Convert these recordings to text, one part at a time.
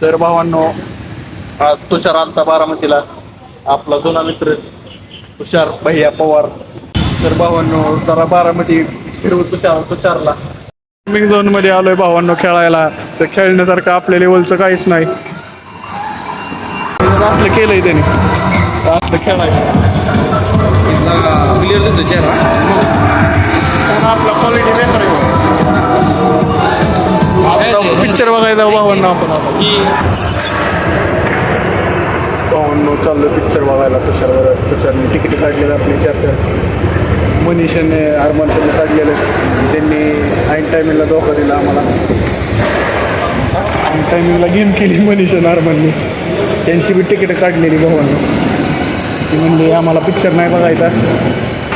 तर भावांनो, आज तुषार आलता बारामतीला, आपला जुना मित्र तुषार भैया पवार. तर भावांनो, जरा बारामती फिरवू तुषारला. गेमिंग झोन मध्ये आलोय भावांनो खेळायला. तर खेळण्यासारखं आपल्या लेवलचं काहीच नाही. असलं केलंय त्याने, असलं खेळायचं क्लिअर दिसतो चेहरा. आपला क्वालिटी बेटर आहे. पिक्चर बघायचा भावांनो आपण भावांनो चाललो पिक्चर बघायला. तुषारने तिकीट काढलेलं आपली 4-4. मनीषाने आरमानने काढलेलं. त्यांनी ऐन टायमिंगला धोका दिला आम्हाला. ऐन टायमिंगला गेम केली मनीषाने आरमानने. त्यांची बी तिकीट काढलेली भावांनो. ती म्हणली आम्हाला पिक्चर नाही बघायचा.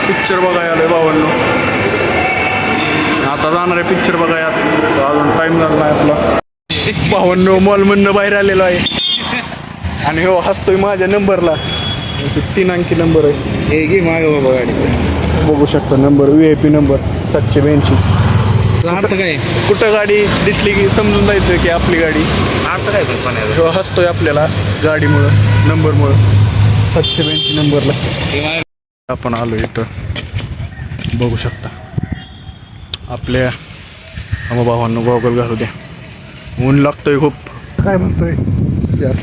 पिक्चर बघायला आलोय भावांनो. आता जाणार आहे पिक्चर बघायला. अजून टाईम झाला नाही आपला. भावांनो मॉलमधनं बाहेर आलेलो आहे आणि हो हसतोय माझ्या नंबरला. 3 अंकी नंबर आहे. हे घे माग बाबा गाडी. बघू शकता नंबर, VIP नंबर 782. अर्थ काय? कुठं गाडी दिसली की समजून जायचं की आपली गाडी. अर्थ काय पण पाण्याचा? हो हसतोय आपल्याला गाडीमुळं, नंबरमुळं. 782 नंबरला आपण आलो इथं. बघू शकता आपल्या भावांना गॉगल घालू द्या. ऊन लागतोय खूप. काय म्हणतोय यार,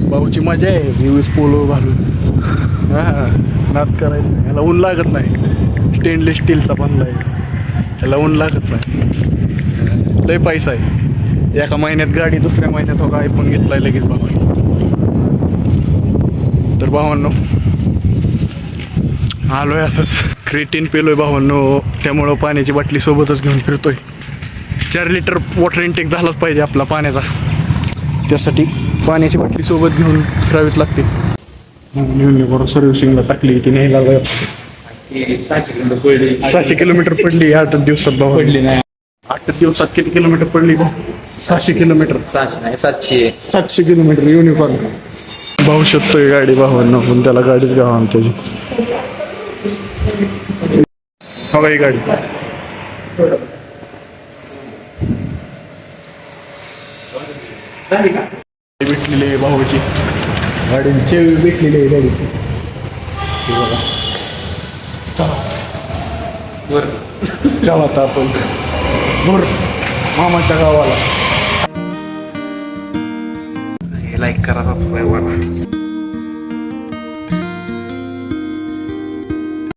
भाऊची मजा आहे दिवस पोलो घालून. हां नाद करायचं. याला ऊन लागत नाही. स्टेनलेस स्टीलचा बनला आहे. याला ऊन लागत नाही. लय पैसा आहे. एका महिन्यात गाडी, दुसऱ्या महिन्यात हो iPhone घेतलाय लगेच भावांनी. तर भावांनो आलोय असंच. क्रेटीन पेलोय भावांनो. त्यामुळं पाण्याची बाटली सोबतच घेऊन फिरतोय. 4 लिटर वॉटर इंटेक झालाच पाहिजे आपला पाण्याचा. त्यासाठी पाण्याची बाटली सोबत घेऊन फिरावीच लागते. बरोबर सर्व्हिसिंगला टाकली ती न्यायला 600 किलोमीटर पडली 8 दिवसात भाऊ. पडली नाही. 8 दिवसात किती किलोमीटर पडली भाऊ? 600 किलोमीटर. 600 नाही 700. 700 किलोमीटर युनिफॉर्म. भाऊ शकतोय गाडी भावांना, पण त्याला गाडीच घ्यावा आमच्याची. हवा ही गाडी भेटलेली आहे भाऊची. गाडीची भेटलेली आहे गाडीची. चला आता आपण मामाच्या गावाला. हे लाईक करा, सबस्क्राईब करा.